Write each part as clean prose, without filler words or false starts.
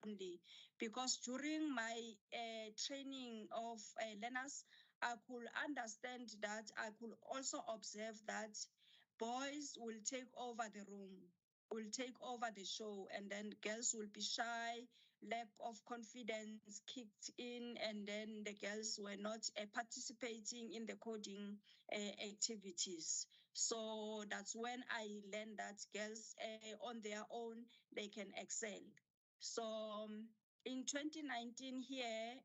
only, because during my training of learners, I could understand that, I could also observe that boys will take over the room, will take over the show, and then girls will be shy, lack of confidence kicked in, and then the girls were not participating in the coding activities. So that's when I learned that girls on their own, they can excel. So in 2019 here,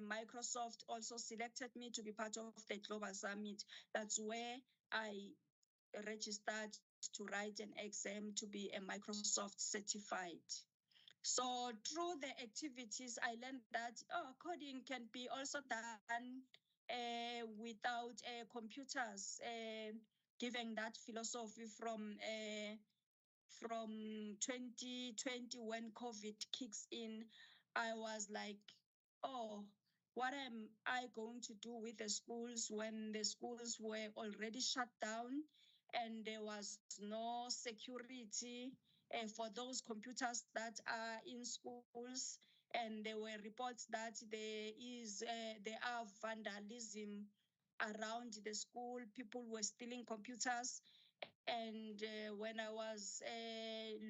Microsoft also selected me to be part of the Global Summit. That's where I registered to write an exam to be a Microsoft certified. So through the activities, I learned that coding can be also done without computers, given that philosophy from 2020 when COVID kicks in. I was like, oh, what am I going to do with the schools when the schools were already shut down and there was no security for those computers that are in schools? And there were reports that there are vandalism around the school. People were stealing computers, and when I was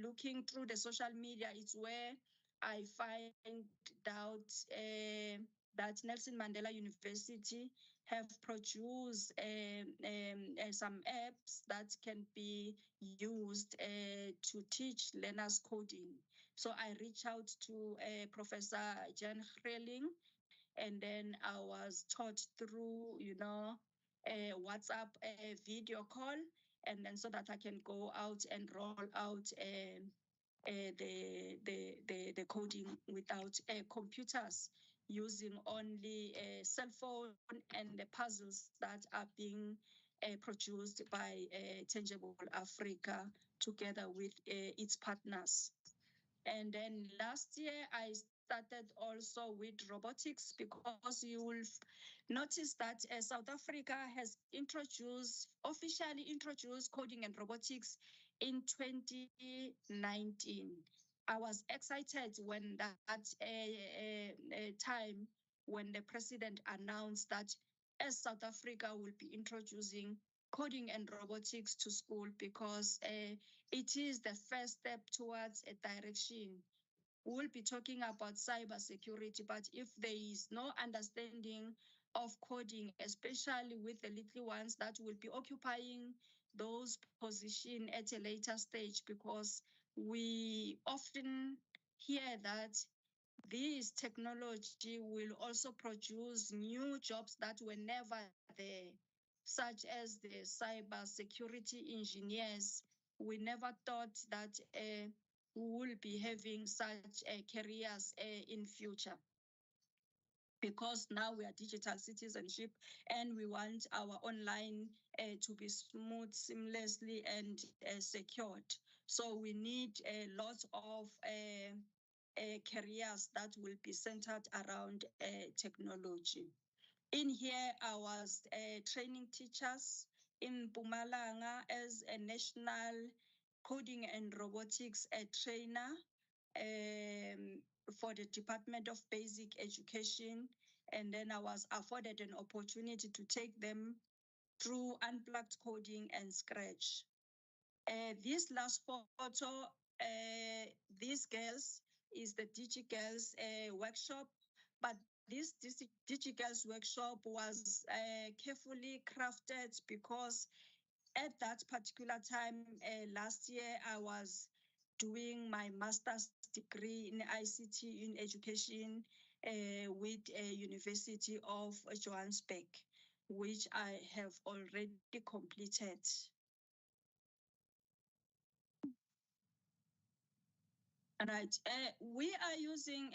looking through the social media, it's where I find out that Nelson Mandela University have produced some apps that can be used to teach learners coding. So I reached out to Professor Jan Greling, and then I was taught through, a WhatsApp video call, and then so that I can go out and roll out the coding without computers, using only a cell phone and the puzzles that are being produced by Tangible Africa together with its partners. And then last year, I started also with robotics, because you will notice that South Africa has officially introduced coding and robotics in 2019. I was excited when that time when the president announced that as South Africa will be introducing coding and robotics to school, because it is the first step towards a direction. We'll be talking about cybersecurity, but if there is no understanding of coding, especially with the little ones that will be occupying those positions at a later stage, because we often hear that this technology will also produce new jobs that were never there, such as the cybersecurity engineers. We never thought that we will be having such careers in future, because now we are digital citizenship and we want our online to be smooth, seamlessly, and secured. So we need a lot of careers that will be centered around technology. In here, I was training teachers in Mpumalanga as a national coding and robotics trainer for the Department of Basic Education. And then I was afforded an opportunity to take them through unplugged coding and Scratch. This last photo, these girls is the DigiGirls workshop, but this DigiGirls workshop was carefully crafted, because at that particular time last year, I was doing my master's degree in ICT in education with University of Johannesburg, which I have already completed. Right. We are using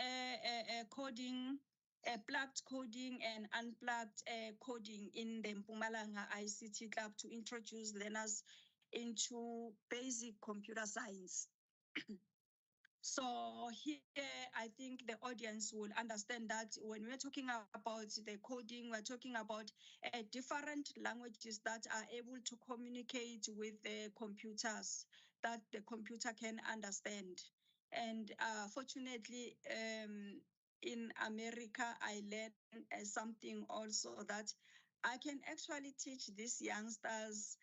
coding, plugged coding and unplugged coding in the Mpumalanga ICT Club to introduce learners into basic computer science. So here, I think the audience will understand that when we're talking about the coding, we're talking about different languages that are able to communicate with the computers, that the computer can understand. And fortunately, in America, I learned something also that I can actually teach these youngsters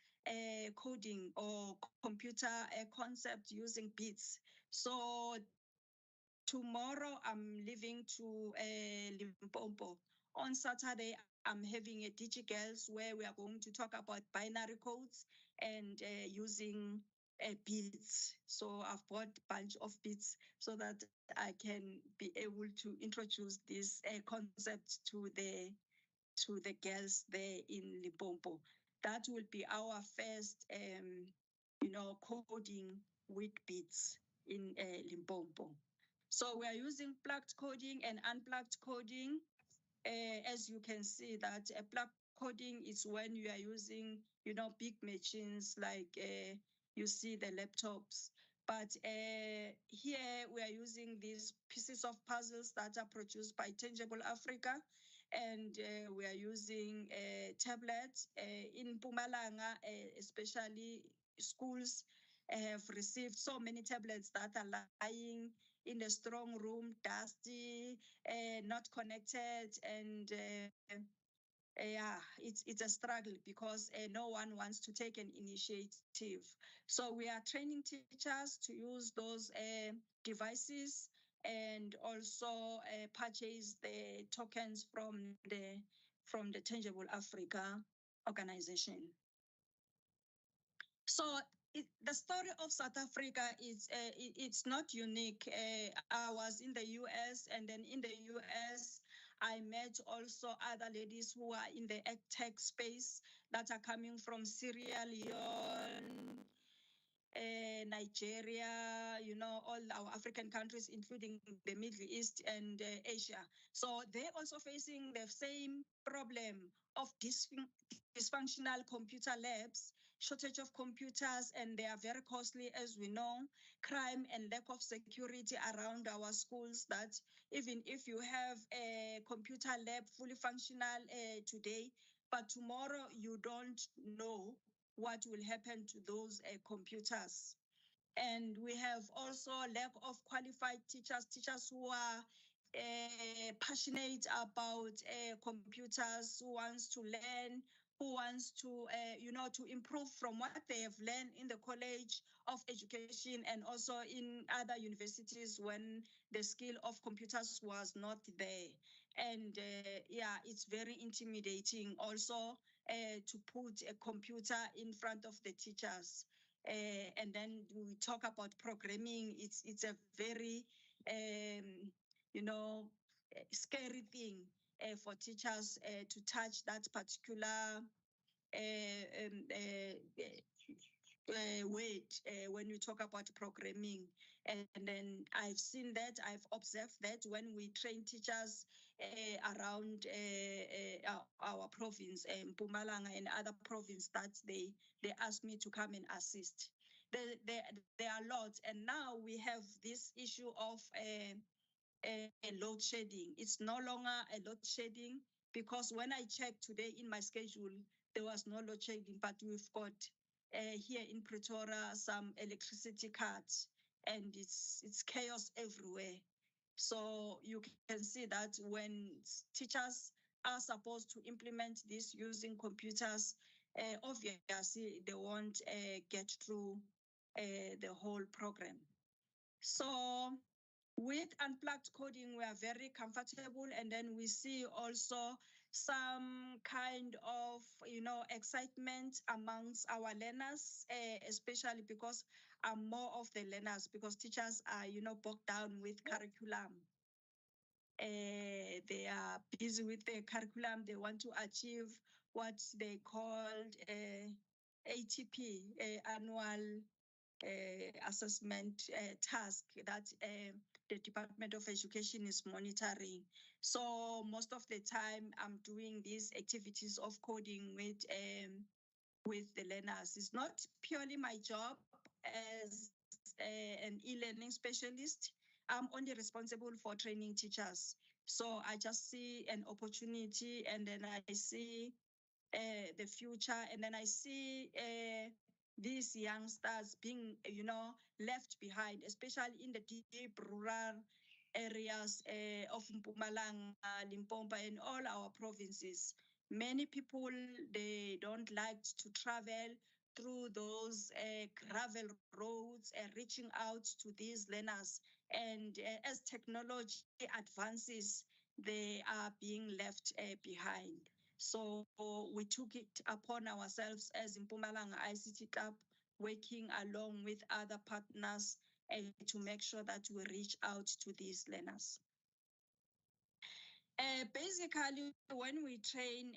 coding or computer concept using bits. So tomorrow I'm leaving to Limpopo. On Saturday, I'm having a DigiGirls where we are going to talk about binary codes and using bits. So I've bought a bunch of bits so that I can be able to introduce this concept to the girls there in Limpopo. That will be our first, coding with bits in Limpopo. So we are using plugged coding and unplugged coding. As you can see that plugged coding is when you are using, big machines like you see the laptops. But here we are using these pieces of puzzles that are produced by Tangible Africa, and we are using tablets in Pumalanga, especially schools have received so many tablets that are lying in the strong room, dusty, not connected, and yeah, it's a struggle because no one wants to take an initiative. So we are training teachers to use those devices and also purchase the tokens from the Tangible Africa organization. So the story of South Africa is it's not unique. I was in the US, and then in the US, I met also other ladies who are in the ag tech space that are coming from Sierra Leone, Nigeria, all our African countries, including the Middle East and Asia. So they're also facing the same problem of dysfunctional computer labs, shortage of computers, and they are very costly, as we know, crime and lack of security around our schools, that even if you have a computer lab fully functional today, but tomorrow you don't know what will happen to those computers. And we have also lack of qualified teachers who are passionate about computers, who wants to learn, who wants to, to improve from what they have learned in the College of Education and also in other universities when the skill of computers was not there. And yeah, it's very intimidating also to put a computer in front of the teachers. And then we talk about programming. It's a very, you know, scary thing for teachers to touch that particular word when we talk about programming. And then I've seen that, I've observed that when we train teachers around our province, Mpumalanga and other provinces, that they ask me to come and assist. There are lots, and now we have this issue of a load shedding. It's no longer a load shedding because when I checked today in my schedule, there was no load shedding, but we've got here in Pretoria some electricity cuts, and it's chaos everywhere. So you can see that when teachers are supposed to implement this using computers, obviously they won't get through the whole program. So with unplugged coding, we are very comfortable, and then we see also some kind of excitement amongst our learners, especially because more of the learners, because teachers are bogged down with curriculum. They are busy with their curriculum. They want to achieve what they called ATP, annual assessment task that the Department of Education is monitoring. So most of the time, I'm doing these activities of coding with the learners. It's not purely my job as an e-learning specialist. I'm only responsible for training teachers. So I just see an opportunity, and then I see the future, and then I see these youngsters being, left behind, especially in the deep rural areas of Mpumalanga, Limpopo, and all our provinces. Many people, they don't like to travel through those gravel roads and reaching out to these learners. And as technology advances, they are being left behind. So we took it upon ourselves as Mpumalanga ICT Club, working along with other partners to make sure that we reach out to these learners. Basically, when we train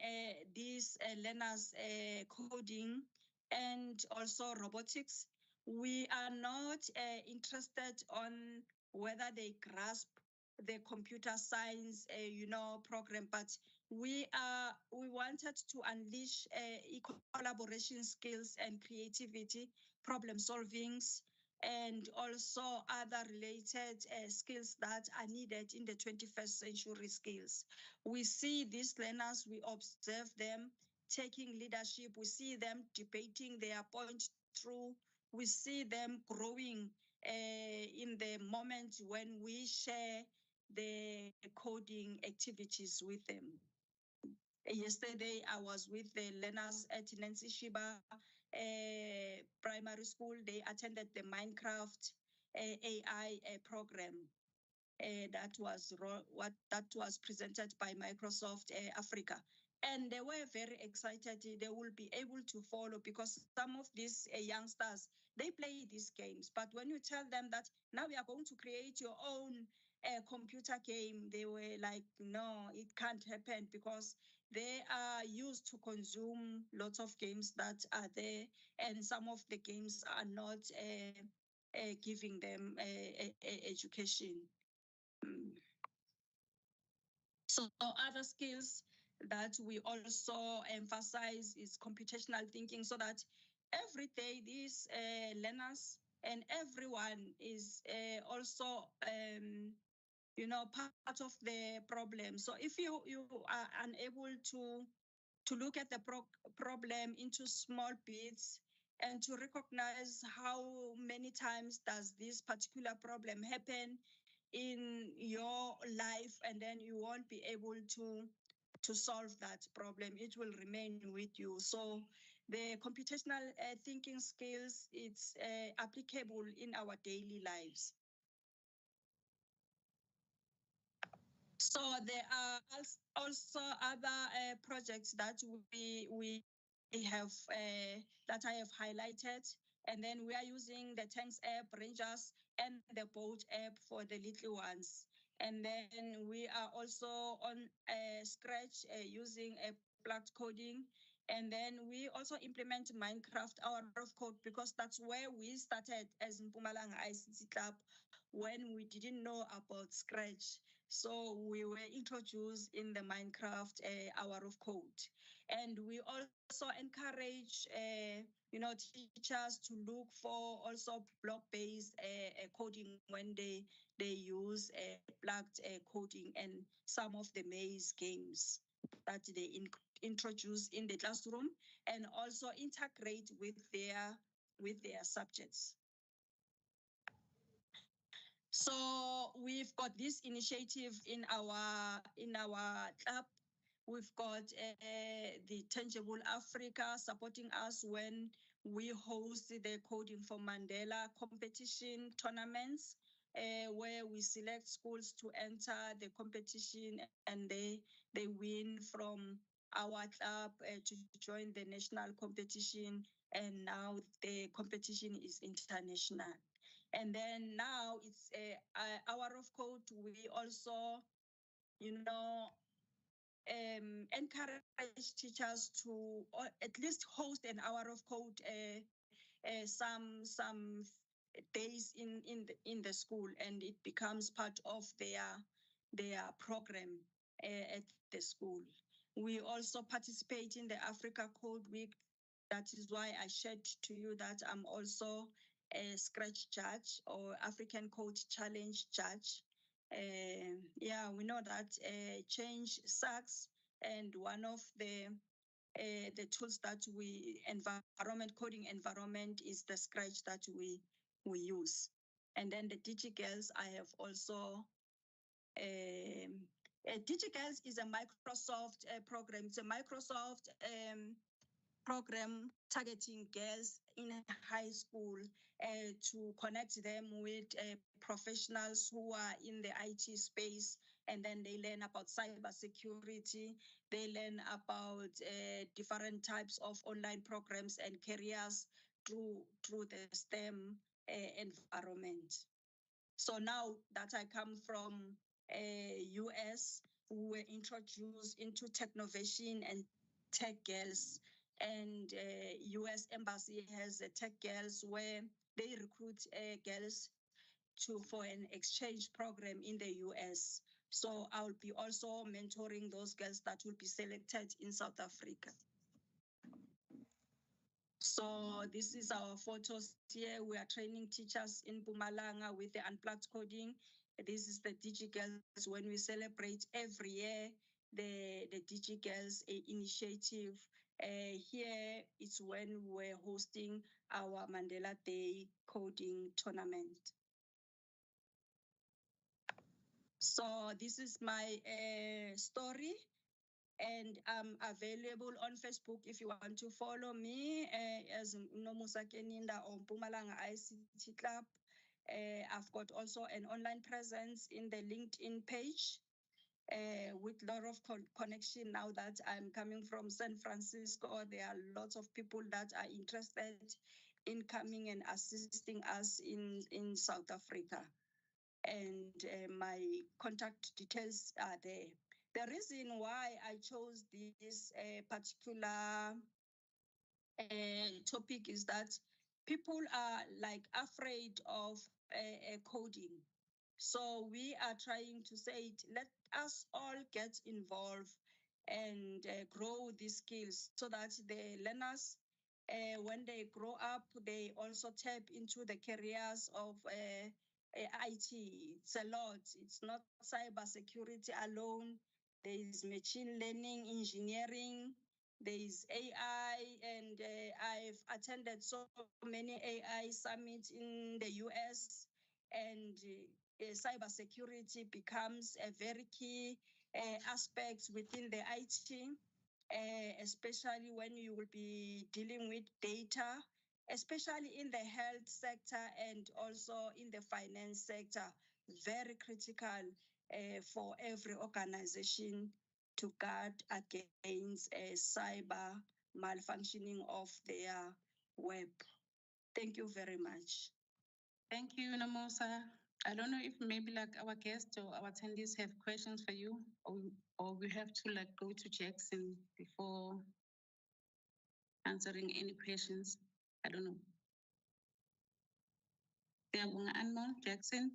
these learners coding and also robotics, we are not interested on whether they grasp the computer science, program, but we wanted to unleash collaboration skills and creativity, problem solvings, and also other related skills that are needed in the 21st century skills. We see these learners, we observe them taking leadership, we see them debating their point through, we see them growing in the moment when we share the coding activities with them. Yesterday, I was with the learners at Nancy Shiba Primary School. They attended the Minecraft AI program that was presented by Microsoft Africa. And they were very excited. They will be able to follow because some of these youngsters, they play these games. But when you tell them that now we are going to create your own computer game, they were like, no, it can't happen because they are used to consume lots of games that are there. And some of the games are not giving them education. So other skills that we also emphasize is computational thinking, so that every day these learners and everyone is also part of the problem. So if you are unable to look at the problem into small bits and to recognize how many times does this particular problem happen in your life, and then you won't be able to solve that problem. It will remain with you. So the computational thinking skills, it's applicable in our daily lives. So there are also other projects that we have that I have highlighted, and then we are using the Tanks app, Rangers, and the Boat app for the little ones. And then we are also on Scratch using a plugged coding. And then we also implement Minecraft Hour of Code because that's where we started as Mpumalanga ICT Club when we didn't know about Scratch. So we were introduced in the Minecraft Hour of Code. And we also encourage teachers to look for also block-based coding when they use plugged coding and some of the maze games that they introduce in the classroom and also integrate with their subjects. So we've got this initiative in our club. We've got the Tangible Africa supporting us when we host the Coding for Mandela competition tournaments, where we select schools to enter the competition and they win from our club to join the national competition. And now the competition is international. And then now it's Hour of Code. We also, encourage teachers to at least host an Hour of Code some days in the school, and it becomes part of their program at the school. We also participate in the Africa Code Week. That is why I shared to you that I'm also a Scratch judge or African Code Challenge judge. We know that change sucks, and one of the the tools that environment coding environment is the Scratch that we use. And then the DigiGirls, I have also DigiGirls is a Microsoft program. It's a Microsoft program targeting girls in high school to connect them with professionals who are in the IT space, and then they learn about cybersecurity. They learn about different types of online programs and careers through the STEM environment. So now that I come from US, we were introduced into Technovation and Tech Girls, and US Embassy has a Tech Girls where they recruit girls for an exchange program in the US. So I'll be also mentoring those girls that will be selected in South Africa. So this is our photos here. We are training teachers in Mpumalanga with the unplugged coding. This is the DigiGirls when we celebrate every year the DigiGirls initiative. Here it's when we're hosting our Mandela Day coding tournament. So this is my story, and I'm available on Facebook if you want to follow me as Nomusa Keninda or Mpumalanga ICT Club. I've got also an online presence in the LinkedIn page with a lot of connection now that I'm coming from San Francisco. There are lots of people that are interested in coming and assisting us in South Africa. And my contact details are there. The reason why I chose this particular topic is that people are like afraid of coding. So we are trying to say, let us all get involved and grow these skills so that the learners, when they grow up, they also tap into the careers of IT. It's a lot. It's not cybersecurity alone. There is machine learning, engineering, there is AI, and I've attended so many AI summits in the US, and cybersecurity becomes a very key aspect within the IT, especially when you will be dealing with data, especially in the health sector and also in the finance sector. Very critical for every organization to guard against cyber malfunctioning of their web. Thank you very much. Thank you, Nomusa. I don't know if maybe like our guests or our attendees have questions for you, or we have to like go to Jackson before answering any questions. I don't know. Anmol, Jackson,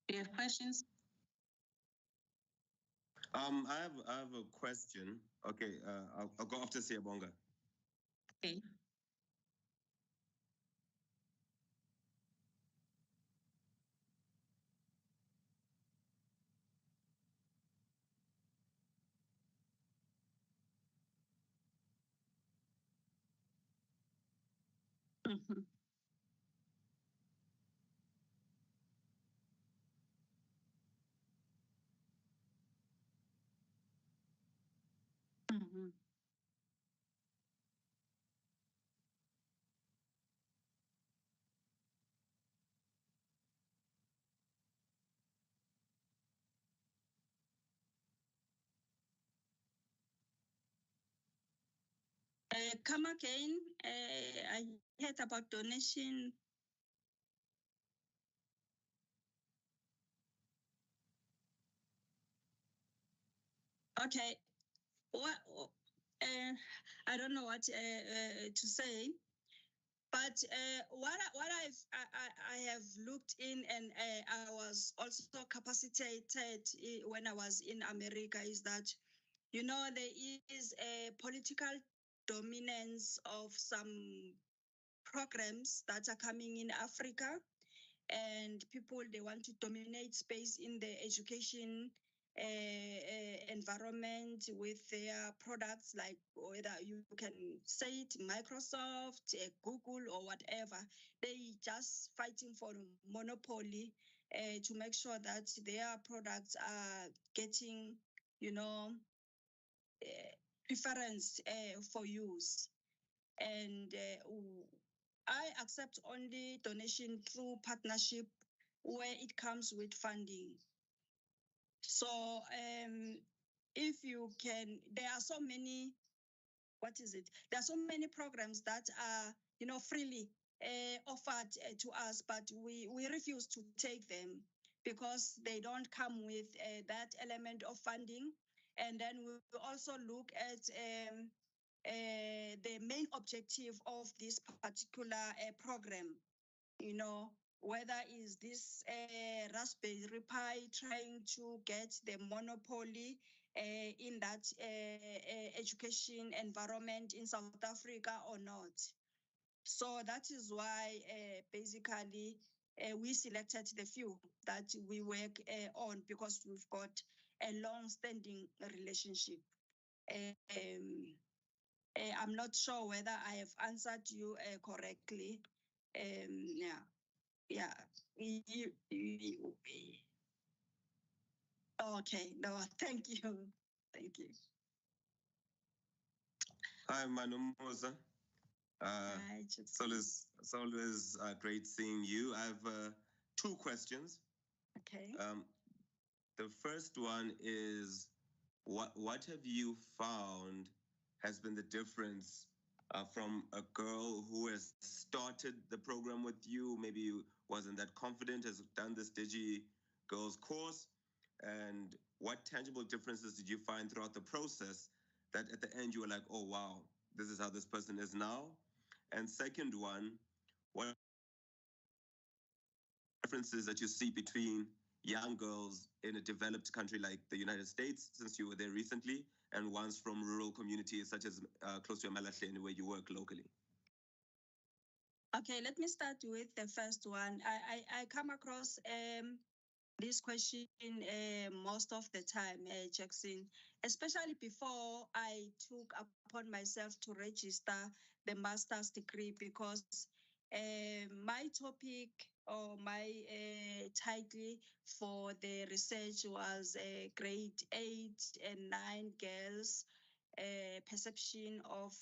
do you have questions? I have a question. Okay, I'll go after Siyabonga. Okay. Mm-hmm. Mm-hmm. Come again. I heard about donation. Okay. Well, I don't know what to say, but what I have looked in, and I was also capacitated when I was in America, is that there is a political dominance of some programs that are coming in Africa, and people, they want to dominate space in the education environment with their products, like whether you can say it Microsoft, Google, or whatever. They just fighting for monopoly to make sure that their products are getting, preference for use. And I accept only donation through partnership where it comes with funding. So if you can, there are so many, there are so many programs that are, freely offered to us, but we refuse to take them because they don't come with that element of funding. And then we also look at the main objective of this particular program, whether is this Raspberry Pi trying to get the monopoly in that education environment in South Africa or not. So that is why basically we selected the few that we work on because we've got a long-standing relationship. I'm not sure whether I have answered you correctly. Yeah. Okay. No, thank you. Thank you. Hi, Manomosa. Hi, it's always great seeing you. I have 2 questions. Okay. The first one is, what have you found has been the difference from a girl who has started the program with you, maybe wasn't that confident, has done this Digi Girls course, and what tangible differences did you find throughout the process that at the end you were like, oh wow, this is how this person is now? And second one, what differences that you see between young girls in a developed country like the United States, since you were there recently, and ones from rural communities such as close to Amalahleni, where you work locally? Okay, let me start with the first one. I come across this question most of the time, Jackson, especially before I took upon myself to register the master's degree, because my topic or my title for the research was grade 8 and 9 girls perception of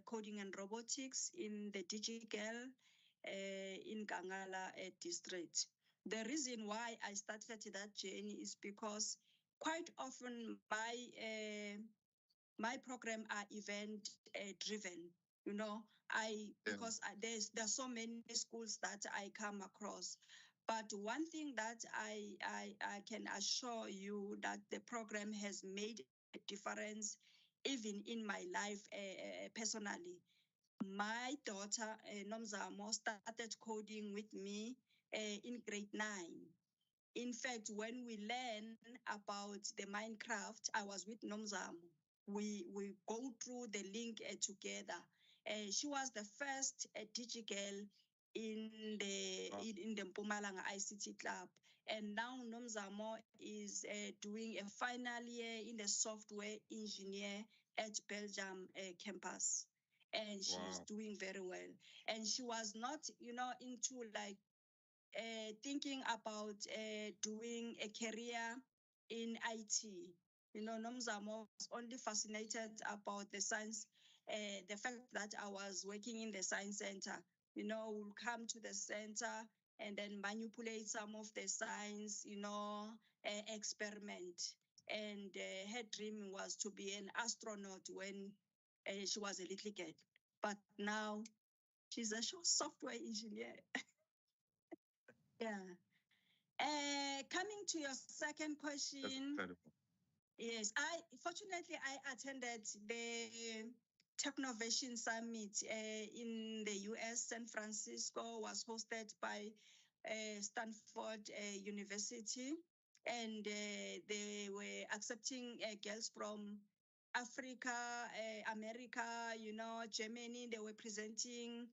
coding and robotics in the DigiGirl in Kangala district. The reason why I started that journey is because quite often my program are event driven. Because there's so many schools that I come across. But one thing that I can assure you that the program has made a difference even in my life personally. My daughter, Nomzamo, started coding with me in grade 9. In fact, when we learn about the Minecraft, I was with Nomzamo. We go through the link together. She was the first DigiGirl in the Mpumalanga ICT Club, and now Nomzamo is doing a final year in the software engineer at Belgium campus, and she's doing very well. And she was not, into like thinking about doing a career in IT. Nomzamo was only fascinated about the science, the fact that I was working in the science center. We'll come to the center and then manipulate some of the science, experiment. And her dream was to be an astronaut when she was a little girl. But now she's a software engineer. Yeah. Coming to your second question. Yes, fortunately I attended the Technovation Summit in the US. San Francisco was hosted by Stanford University, and they were accepting girls from Africa, America, Germany. They were presenting,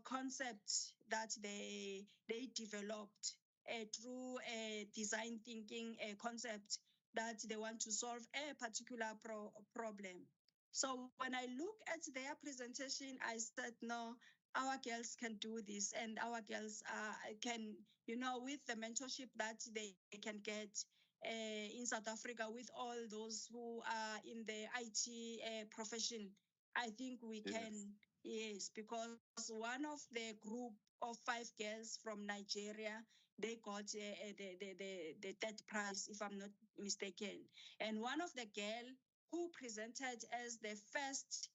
concepts that they developed through a design thinking concept that they want to solve a particular problem. So when I look at their presentation, I said, no, our girls can do this, and our girls can, with the mentorship that they can get in South Africa with all those who are in the IT profession, I think we can. Yes, because one of the group of 5 girls from Nigeria, they got the third prize, if I'm not mistaken. And one of the girl who presented as the first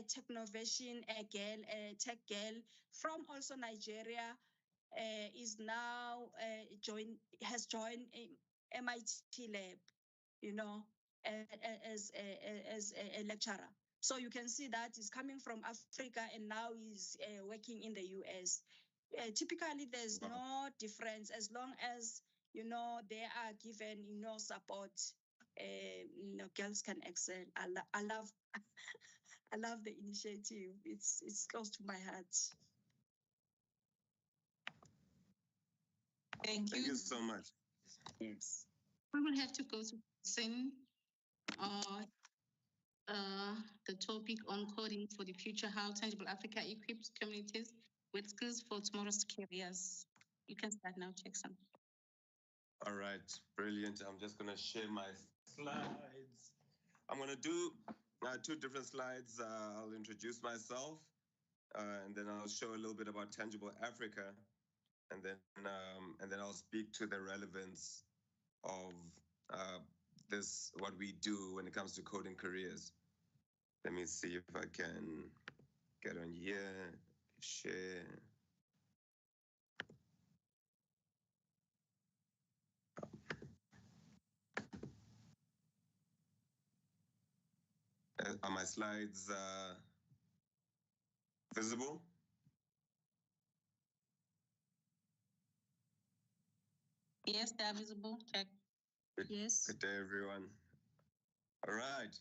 technovation girl, tech girl from also Nigeria, is now has joined MIT lab, as a lecturer. So you can see that he's coming from Africa and now he's working in the US. Typically, there's no difference as long as they are given support. Girls can excel. I love I love the initiative. It's close to my heart. Thank you. Thank you so much. Yes. We will have to go to Sin, the topic on coding for the future, how Tangible Africa equips communities with skills for tomorrow's careers. You can start now, Jackson. All right, brilliant. I'm just going to share my slides. I'm going to do 2 different slides. I'll introduce myself, and then I'll show a little bit about Tangible Africa, and then I'll speak to the relevance of this, what we do when it comes to coding careers. Let me see if I can get on here, share. Are my slides visible? Yes, they are visible. Check. Yes. Good day, everyone. All right.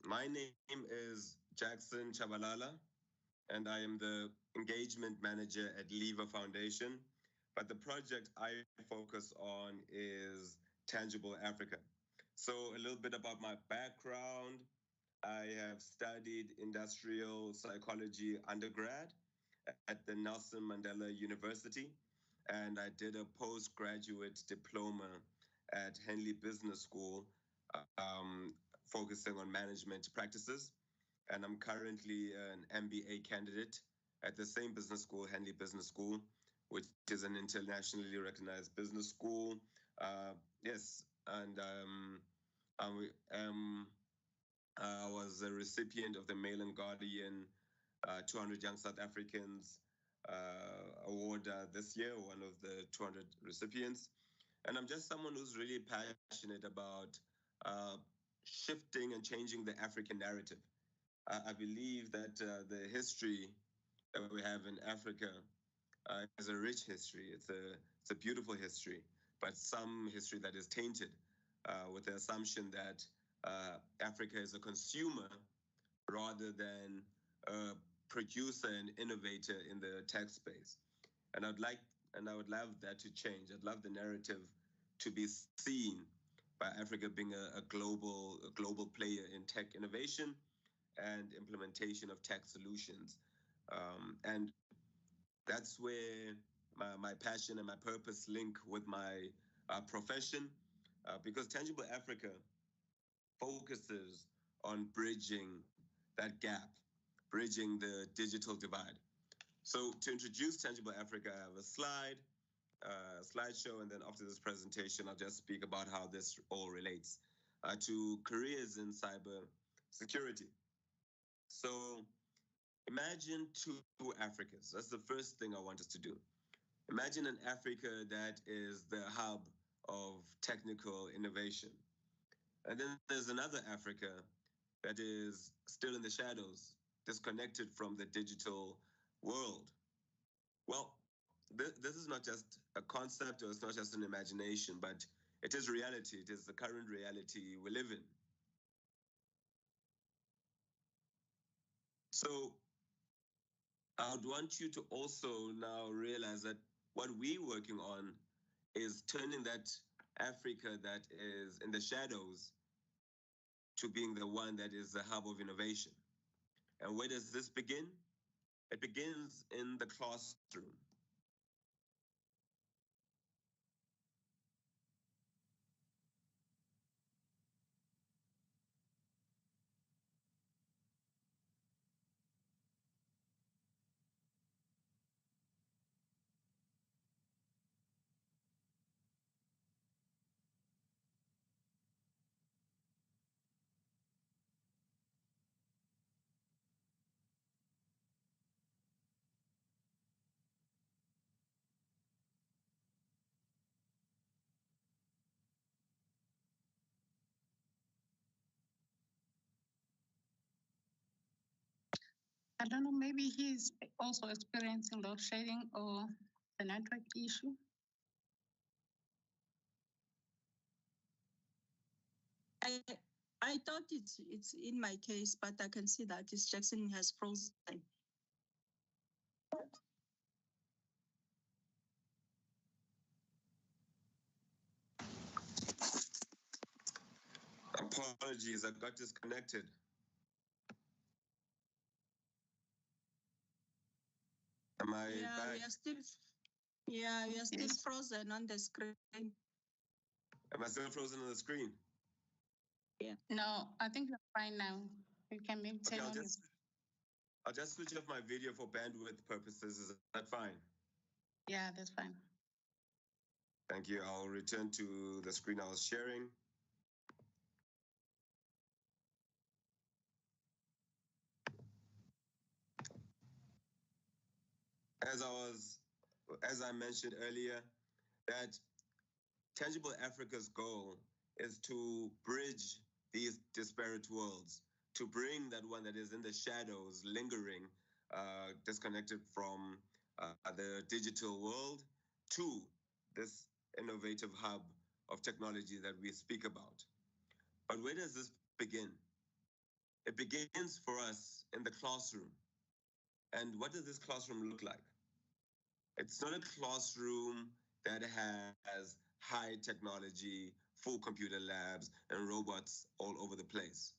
My name is Jackson Chabalala, and I am the engagement manager at Lever Foundation. But the project I focus on is Tangible Africa. So a little bit about my background. I have studied industrial psychology undergrad at the Nelson Mandela University, and I did a postgraduate diploma at Henley Business School, focusing on management practices. And I'm currently an MBA candidate at the same business school, Henley Business School, which is an internationally recognized business school. Yes, and I was a recipient of the Mail and Guardian 200 Young South Africans award this year, one of the 200 recipients. And I'm just someone who's really passionate about shifting and changing the African narrative. I believe that the history that we have in Africa is a rich history. It's a beautiful history, but some history that is tainted with the assumption that Africa is a consumer rather than a producer and innovator in the tech space. And I would love that to change. I'd love the narrative to be seen by Africa being a global player in tech innovation and implementation of tech solutions. And that's where my passion and my purpose link with my profession, because Tangible Africa focuses on bridging that gap, bridging the digital divide. So to introduce Tangible Africa, I have a slideshow, and then after this presentation, I'll just speak about how this all relates to careers in cyber security. So imagine 2 Africas. That's the first thing I want us to do. Imagine an Africa that is the hub of technical innovation. And then there's another Africa that is still in the shadows, disconnected from the digital world. Well, this is not just a concept, or it's not just an imagination, but it is reality. It is the current reality we live in. So I would want you to also now realize that what we're working on is turning that Africa that is in the shadows to being the one that is the hub of innovation. And where does this begin? It begins in the classroom. I don't know, maybe he's also experiencing load shedding or the network issue. I I thought it's in my case, but I can see that this Jackson has frozen. Apologies, I got disconnected. Am I Yeah, back? we are still Yes. frozen on the screen. Am I still frozen on the screen? No, I think you're fine now. You can maybe Okay, turn on your I'll just switch off my video for bandwidth purposes. Is that fine? Yeah, that's fine. Thank you. I'll return to the screen I was sharing. As I mentioned earlier, that Tangible Africa's goal is to bridge these disparate worlds, to bring that one that is in the shadows, lingering, disconnected from the digital world, to this innovative hub of technology that we speak about. But where does this begin? It begins for us in the classroom. And what does this classroom look like? It's not a classroom that has high technology, full computer labs, and robots all over the place.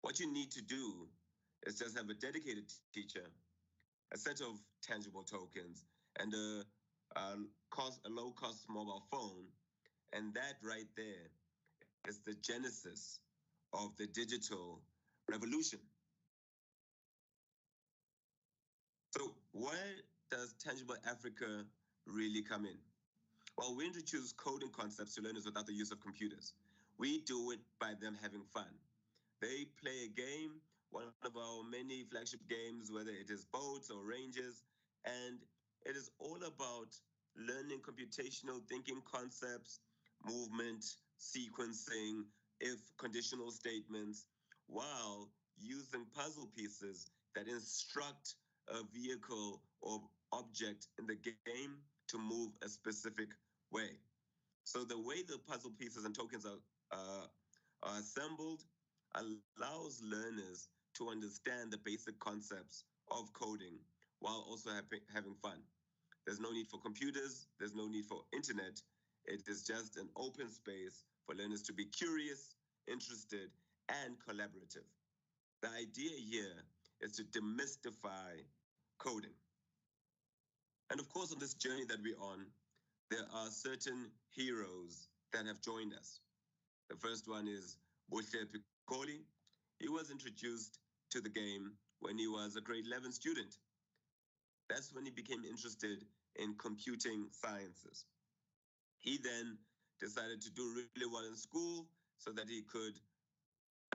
What you need to do is just have a dedicated teacher, a set of tangible tokens, and a low-cost mobile phone. And that right there is the genesis of the digital revolution. So where does Tangible Africa really come in? Well, we introduce coding concepts to learners without the use of computers. We do it by them having fun. They play a game, one of our many flagship games, whether it is boats or ranges, and it is all about learning computational thinking concepts, movement, sequencing, if conditional statements, while using puzzle pieces that instruct a vehicle or object in the game to move a specific way. So the way the puzzle pieces and tokens are assembled allows learners to understand the basic concepts of coding while also having fun. There's no need for computers, there's no need for internet. It is just an open space for learners to be curious, interested, and collaborative. The idea here is to demystify coding. And of course, on this journey that we're on, there are certain heroes that have joined us. The first one is Bohle Piccoli. He was introduced to the game when he was a grade 11 student. That's when he became interested in computing sciences. He then decided to do really well in school so that he could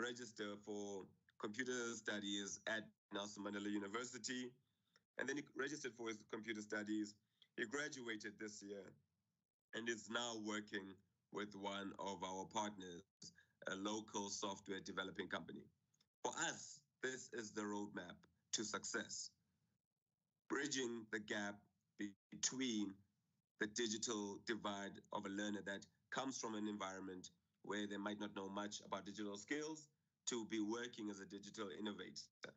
register for computer studies at Nelson Mandela University. And then he registered for his computer studies. He graduated this year and is now working with one of our partners, a local software developing company. For us, this is the roadmap to success, bridging the gap between the digital divide of a learner that comes from an environment where they might not know much about digital skills to be working as a digital innovator.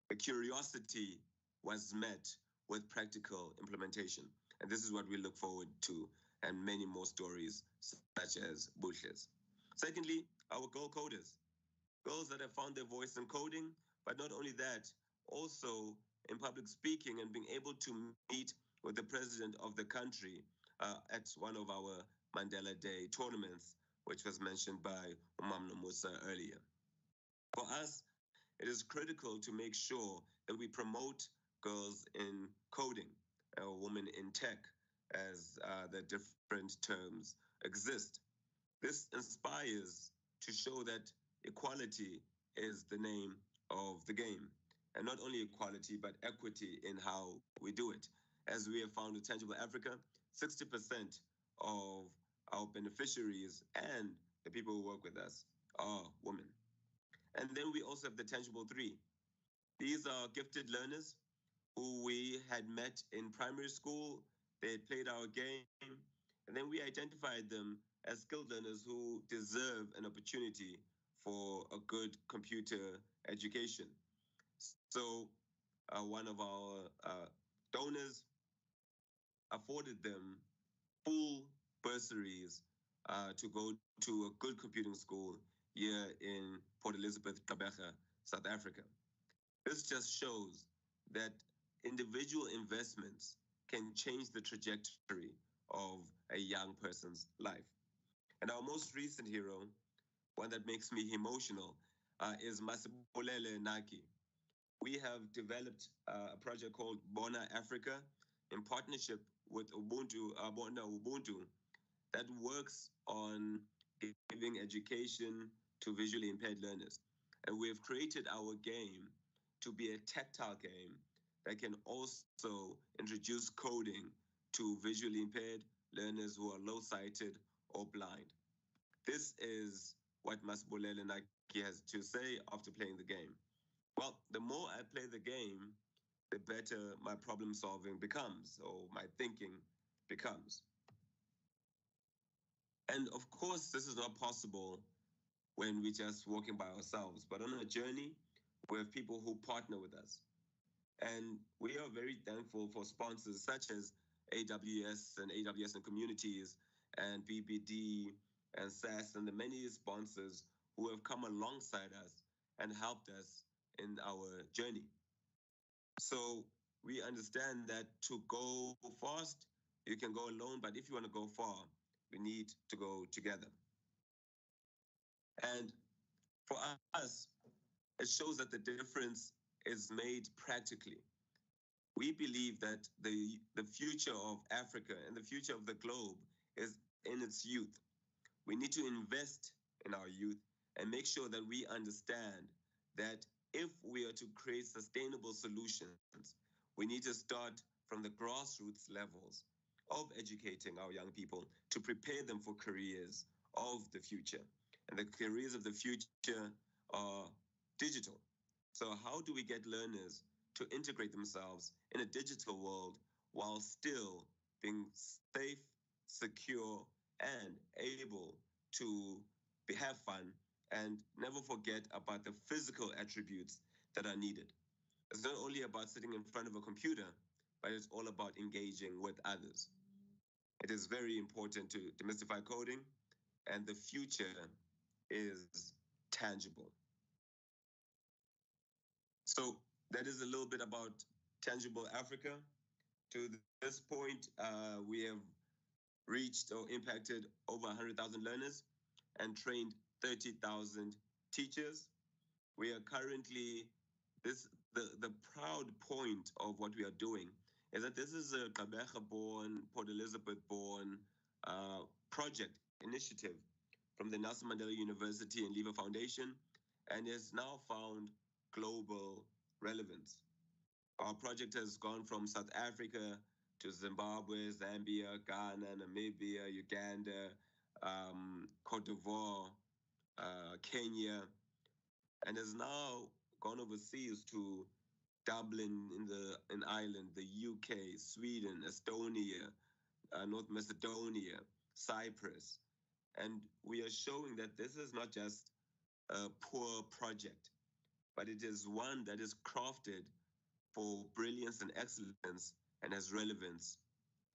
The curiosity was met with practical implementation. And this is what we look forward to and many more stories such as Bushes. Secondly, our girl coders, girls that have found their voice in coding, but not only that, also in public speaking and being able to meet with the president of the country at one of our Mandela Day tournaments, which was mentioned by Umamno Musa earlier. For us, it is critical to make sure that we promote girls in coding or women in tech as the different terms exist. This inspires to show that equality is the name of the game. And not only equality, but equity in how we do it. As we have found with Tangible Africa, 60% of our beneficiaries and the people who work with us are women. And then we also have the tangible three. These are gifted learners who we had met in primary school. They had played our game, and then we identified them as skilled learners who deserve an opportunity for a good computer education. So, one of our donors afforded them full bursaries to go to a good computing school here in Port Elizabeth, Gqeberha, South Africa. This just shows that individual investments can change the trajectory of a young person's life. And our most recent hero, one that makes me emotional, is Masibulele Naki. We have developed a project called Bona Africa in partnership with Bona Ubuntu, that works on giving education to visually impaired learners. And we have created our game to be a tactile game that can also introduce coding to visually impaired learners who are low sighted or blind. This is what Masbolele Naki has to say after playing the game. Well, the more I play the game, the better my problem solving becomes, or my thinking becomes. And of course, this is not possible when we're just walking by ourselves, but on a journey, we have people who partner with us. And we are very thankful for sponsors such as AWS and communities and BBD and SAS and the many sponsors who have come alongside us and helped us in our journey. So we understand that to go fast, you can go alone, but if you want to go far, we need to go together. And for us, it shows that the difference is made practically. We believe that the future of Africa and the future of the globe is in its youth. We need to invest in our youth and make sure that we understand that if we are to create sustainable solutions, we need to start from the grassroots levels of educating our young people to prepare them for careers of the future. And the careers of the future are digital. So, how do we get learners to integrate themselves in a digital world while still being safe, secure, and able to have fun and never forget about the physical attributes that are needed? It's not only about sitting in front of a computer, but it's all about engaging with others. It is very important to demystify coding, and the future is tangible. So that is a little bit about Tangible Africa. To this point, we have reached or impacted over 100,000 learners and trained 30,000 teachers. We are currently the proud point of what we are doing is that this is a Gqeberha born, Port Elizabeth born project initiative from the Nelson Mandela University and Lever Foundation, and has now found global relevance. Our project has gone from South Africa to Zimbabwe, Zambia, Ghana, Namibia, Uganda, Cote d'Ivoire, Kenya, and has now gone overseas to Dublin in Ireland, the UK, Sweden, Estonia, North Macedonia, Cyprus. And we are showing that this is not just a poor project, but it is one that is crafted for brilliance and excellence and has relevance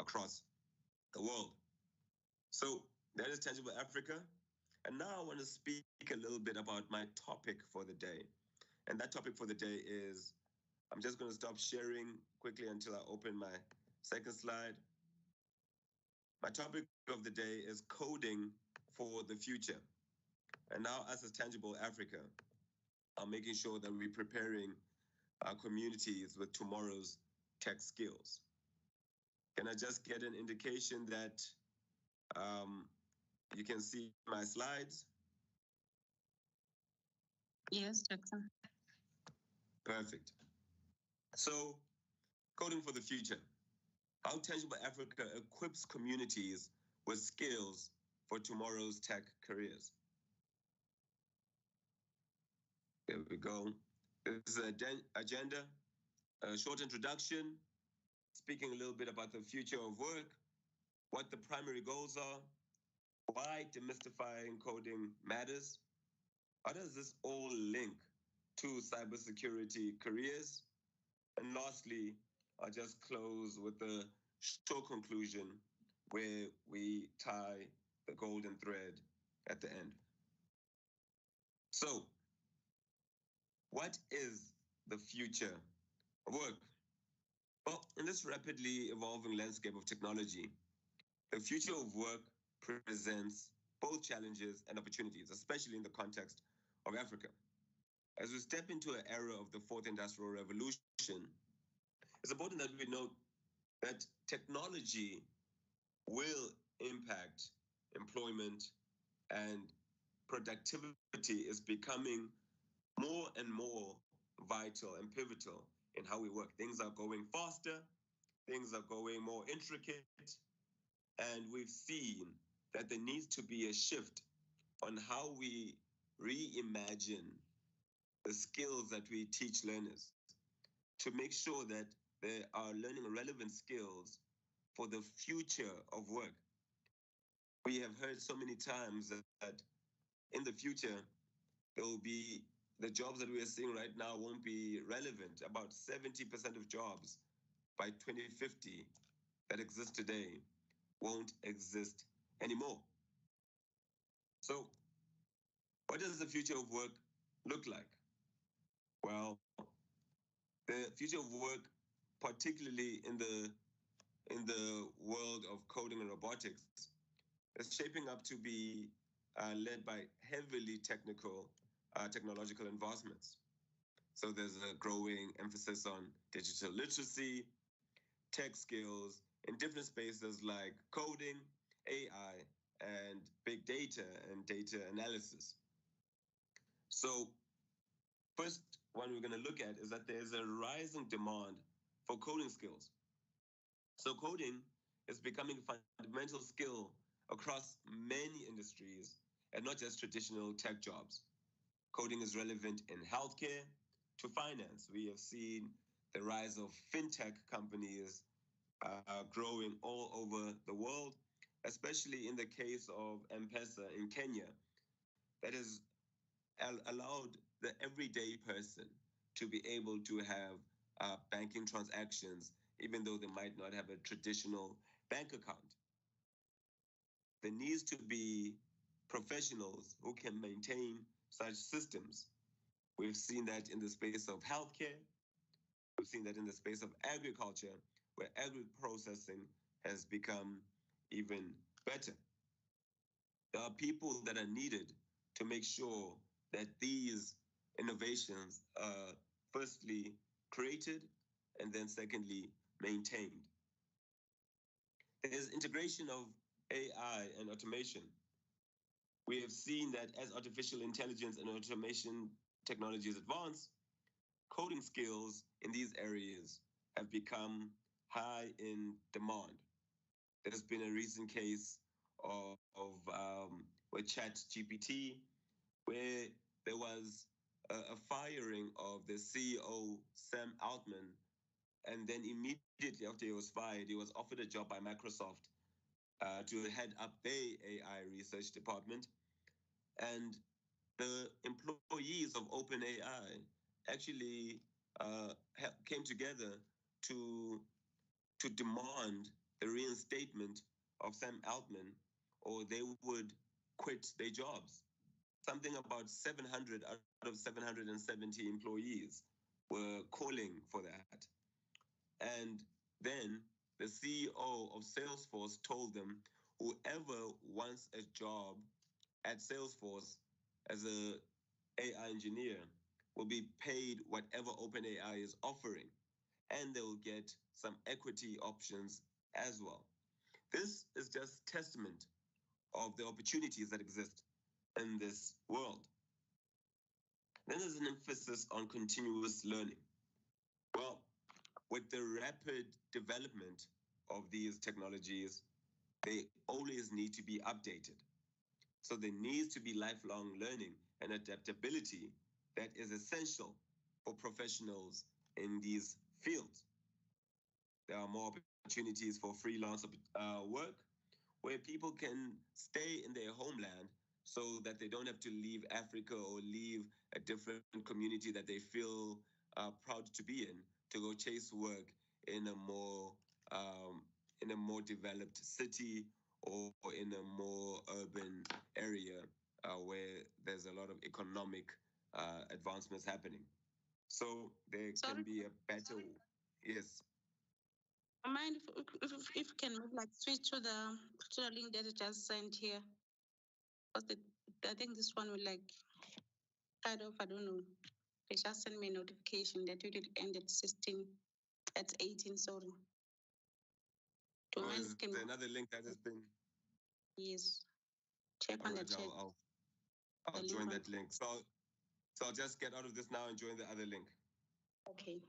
across the world. So that is Tangible Africa. And now I want to speak a little bit about my topic for the day. And that topic for the day is, I'm just going to stop sharing quickly until I open my second slide. My topic of the day is coding for the future. And now, us as Tangible Africa, are making sure that we're preparing our communities with tomorrow's tech skills. Can I just get an indication that um, you can see my slides? Yes, Jackson. Perfect. So, coding for the future. How Tangible Africa equips communities with skills for tomorrow's tech careers. There we go. This is an agenda, a short introduction, speaking a little bit about the future of work, what the primary goals are, why demystifying coding matters, how does this all link to cybersecurity careers, and lastly, I'll just close with a short conclusion where we tie the golden thread at the end. So, what is the future of work? Well, in this rapidly evolving landscape of technology, the future of work presents both challenges and opportunities, especially in the context of Africa. As we step into an era of the fourth industrial revolution, it's important that we note that technology will impact employment, and productivity is becoming more and more vital and pivotal in how we work. Things are going faster, things are going more intricate, and we've seen that there needs to be a shift on how we reimagine the skills that we teach learners to make sure that they are learning relevant skills for the future of work. We have heard so many times that in the future, there will be the jobs that we are seeing right now won't be relevant. About 70% of jobs by 2050 that exist today won't exist anymore. So, what does the future of work look like? Well, the future of work, particularly in the world of coding and robotics, is shaping up to be led by heavily technological advancements. So there's a growing emphasis on digital literacy, tech skills in different spaces like coding, AI, and big data and data analysis. So first one we're going to look at is that there's a rising demand for coding skills. So coding is becoming a fundamental skill across many industries and not just traditional tech jobs. Coding is relevant in healthcare to finance. We have seen the rise of fintech companies growing all over the world, especially in the case of M-Pesa in Kenya, that has allowed the everyday person to be able to have banking transactions, even though they might not have a traditional bank account. There needs to be professionals who can maintain such systems. We've seen that in the space of healthcare. We've seen that in the space of agriculture, where agri-processing has become even better. There are people that are needed to make sure that these innovations are firstly created and then secondly maintained. There's integration of AI and automation. We have seen that as artificial intelligence and automation technologies advance, coding skills in these areas have become high in demand. There's been a recent case of with ChatGPT, where there was a firing of the CEO, Sam Altman, and then immediately after he was fired, he was offered a job by Microsoft to head up their AI research department. And the employees of OpenAI actually came together to demand the reinstatement of Sam Altman or they would quit their jobs. Something about 700 out of 770 employees were calling for that. And then the CEO of Salesforce told them whoever wants a job at Salesforce as a AI engineer will be paid whatever OpenAI is offering, and they will get some equity options as well. This is just testament of the opportunities that exist in this world. Then there's an emphasis on continuous learning. Well, with the rapid development of these technologies, they always need to be updated. So there needs to be lifelong learning and adaptability that is essential for professionals in these fields. There are more opportunities for freelance work where people can stay in their homeland so that they don't have to leave Africa or leave a different community that they feel proud to be in to go chase work in um, a more developed city or in a more urban area where there's a lot of economic advancements happening. So there can be a better, yes. Mind if you can maybe like switch to the link that I just sent here. Because I think this one will like kind of, I don't know. They just sent me a notification that it will end at 16, at 18, sorry. Do you Oh, mind is there another link that has been? Yes. Check on the Alright, chat. I'll The join link that link. So I'll just get out of this now and join the other link. Okay.